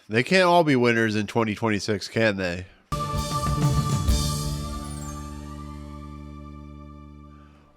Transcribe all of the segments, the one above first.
They can't all be winners in 2026, can they?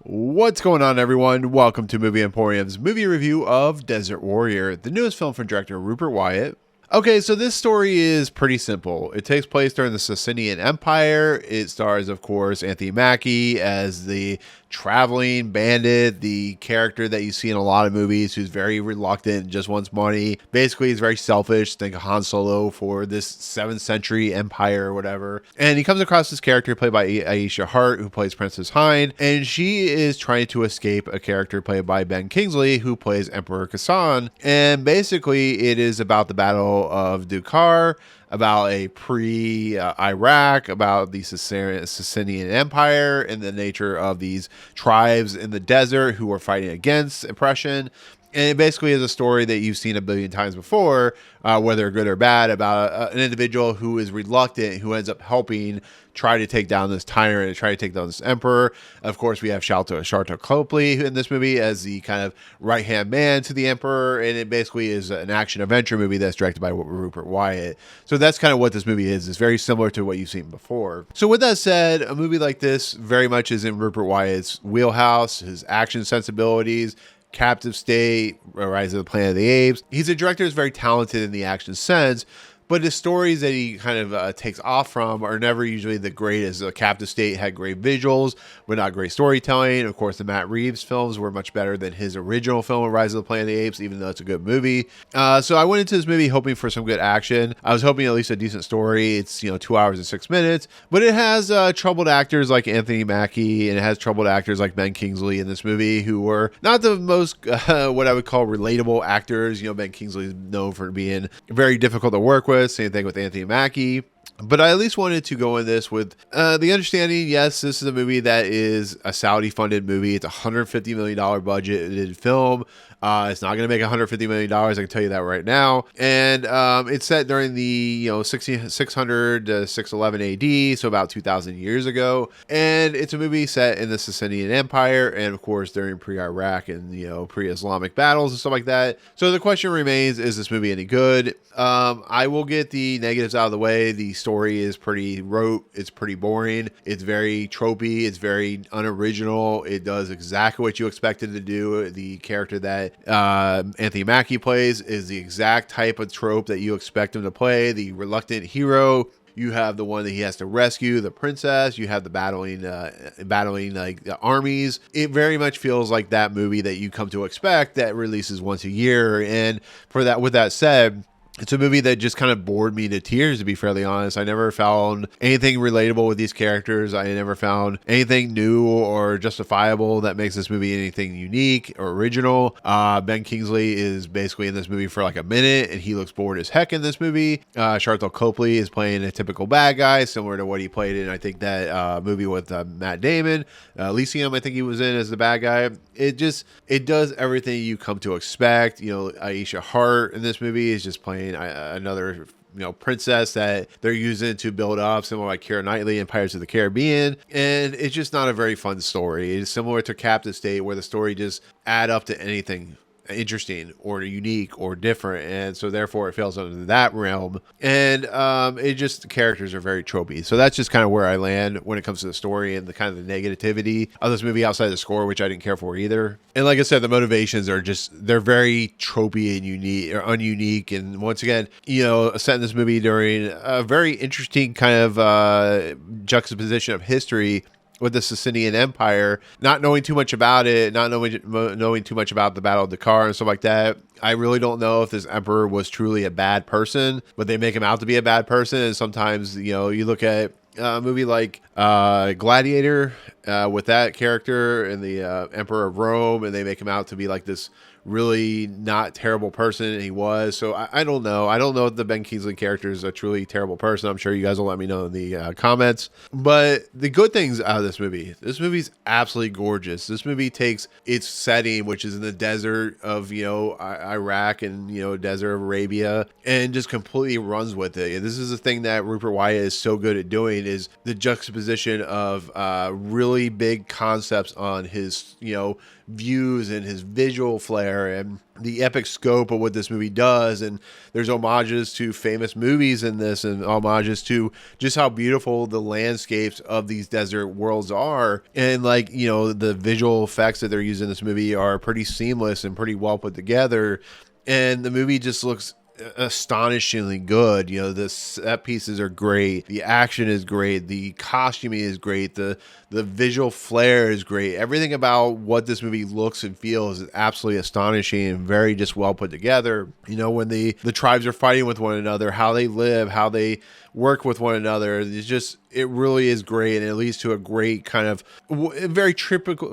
What's going on, everyone? Welcome to Movie Emporium's movie review of Desert Warrior, the newest film from director Rupert Wyatt. Okay, so this story is pretty simple. It takes place during the Sassanian Empire. It stars, of course, Anthony Mackie as the traveling bandit, the character that you see in a lot of movies who's very reluctant and just wants money. Basically, he's very selfish. Think of Han Solo for this 7th century empire or whatever. And he comes across this character played by Aiysha Hart, who plays Princess Hind, and she is trying to escape a character played by Ben Kingsley, who plays Emperor Ghassan. And basically, it is about the Battle of Dukar, about a pre-Iraq, about the Sassanian Empire and the nature of these tribes in the desert who are fighting against oppression. And it basically is a story that you've seen a billion times before, whether good or bad, about an individual who is reluctant, who ends up helping try to take down this tyrant and try to take down this emperor. Of course, we have Sharlto Copley in this movie as the kind of right-hand man to the emperor, and it basically is an action-adventure movie that's directed by Rupert Wyatt. So that's kind of what this movie is. It's very similar to what you've seen before. So with that said, a movie like this very much is in Rupert Wyatt's wheelhouse, his action sensibilities, Captive State, Rise of the Planet of the Apes. He's a director who's very talented in the action sense, but the stories that he kind of takes off from are never usually the greatest. Captive State had great visuals, but not great storytelling. Of course, the Matt Reeves films were much better than his original film, Rise of the Planet of the Apes, even though it's a good movie. So I went into this movie hoping for some good action. I was hoping at least a decent story. It's 2 hours and 6 minutes, but it has troubled actors like Anthony Mackie, and it has troubled actors like Ben Kingsley in this movie, who were not the most what I would call relatable actors. Ben Kingsley is known for being very difficult to work with. Same thing with Anthony Mackie. But I at least wanted to go in this with the understanding, yes, this is a movie that is a Saudi-funded movie. It's a $150 million budgeted film. It's not going to make $150 million. I can tell you that right now. And it's set during the 600 to 611 AD, so about 2,000 years ago. And it's a movie set in the Sassanian Empire, and of course during pre-Iraq and pre-Islamic battles and stuff like that. So the question remains: is this movie any good? I will get the negatives out of the way. The story is pretty rote. It's pretty boring. It's very tropey. It's very unoriginal. It does exactly what you expected to do. The character that Anthony Mackie plays is the exact type of trope that you expect him to play. The reluctant hero. You have the one that he has to rescue, the princess. You have the battling like the armies. It very much feels like that movie that you come to expect that releases once a year. And with that said, it's a movie that just kind of bored me to tears, to be fairly honest. I never found anything relatable with these characters. I never found anything new or justifiable that makes this movie anything unique or original. Ben Kingsley is basically in this movie for like a minute, and he looks bored as heck in this movie. Sharlto Copley is playing a typical bad guy, similar to what he played in, I think, that movie with Matt Damon. Elysium, I think he was in as the bad guy. It does everything you come to expect. Aiysha Hart in this movie is just playing another princess that they're using to build up, similar like Keira Knightley in Pirates of the Caribbean. And it's just not a very fun story. It's similar to Captive State, where the story just add up to anything interesting or unique or different, and so therefore it fails under that realm. And the characters are very tropey. So that's just kind of where I land when it comes to the story and the kind of the negativity of this movie outside the score, which I didn't care for either. And like I said, the motivations are they're very tropey and unique or ununique. And once again, set in this movie during a very interesting kind of juxtaposition of history with the Sassanian Empire, not knowing too much about it, not knowing too much about the Battle of Dakar and stuff like that. I really don't know if this emperor was truly a bad person, but they make him out to be a bad person. And sometimes, you look at a movie like Gladiator with that character and the Emperor of Rome, and they make him out to be like this really not terrible person, and he was. So I don't know. I don't know if the Ben Kingsley character is a truly terrible person. I'm sure you guys will let me know in the comments. But the good things out of this movie's absolutely gorgeous. This movie takes its setting, which is in the desert of Iraq and desert of Arabia, and just completely runs with it. And this is the thing that Rupert Wyatt is so good at doing, is the juxtaposition of really big concepts on his views and his visual flair and the epic scope of what this movie does. And there's homages to famous movies in this, and homages to just how beautiful the landscapes of these desert worlds are. And like, you know, the visual effects that they're using in this movie are pretty seamless and pretty well put together. And the movie just looks astonishingly good. You know, the set pieces are great, the action is great, the costuming is great, the visual flair is great. Everything about what this movie looks and feels is absolutely astonishing and very just well put together. You know, when the tribes are fighting with one another, how they live, how they work with one another, it really is great, and it leads to a great kind of very typical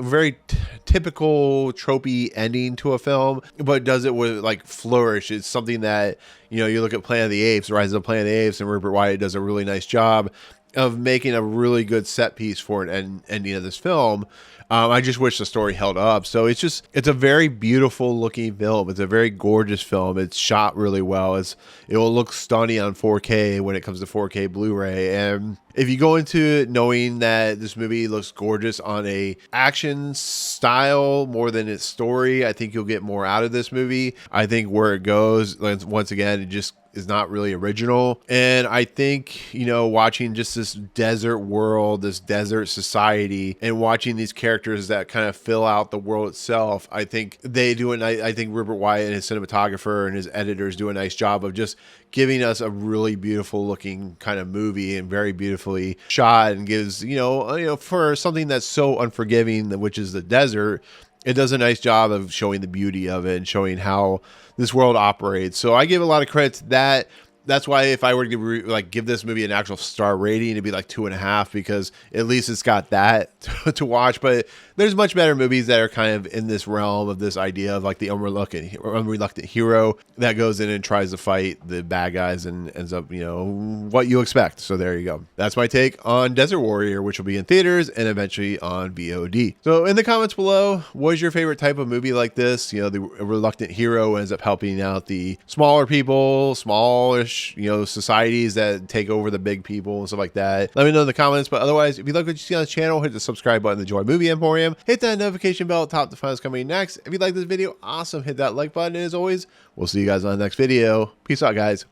tropey ending to a film, but does it with like flourish. It's something that, you know, you look at Planet of the Apes, Rise of the Planet of the Apes, and Rupert Wyatt does a really nice job of making a really good set piece for an ending of this film. I just wish the story held up. So it's a very beautiful looking film. It's a very gorgeous film. It's shot really well. It will look stunning on 4K when it comes to 4K Blu-ray. And if you go into it knowing that this movie looks gorgeous on a action style more than its story, I think you'll get more out of this movie. I think where it goes, once again, it just is not really original. And I think, you know, watching just this desert world, this desert society, and watching these characters that kind of fill out the world itself, I think they do it. I think Rupert Wyatt and his cinematographer and his editors do a nice job of just giving us a really beautiful looking kind of movie, and very beautifully shot, and gives, you know, for something that's so unforgiving, which is the desert, it does a nice job of showing the beauty of it and showing how this world operates. So I give a lot of credit to that. That's why if I were to give this movie an actual star rating, it'd be like 2.5, because at least it's got that to watch. But there's much better movies that are kind of in this realm of this idea of like the unreluctant hero that goes in and tries to fight the bad guys and ends up, you know, what you expect. So there you go. That's my take on Desert Warrior, which will be in theaters and eventually on VOD. So in the comments below, what is your favorite type of movie like this? You know, the reluctant hero ends up helping out the smaller people, smallish, you know, societies that take over the big people and stuff like that. Let me know in the comments. But otherwise, if you like what you see on the channel, hit the subscribe button to join Movie Emporium. Hit that notification bell at the top to find what's coming next. If you like this video, awesome, hit that like button. And as always, we'll see you guys on the next video. Peace out, guys.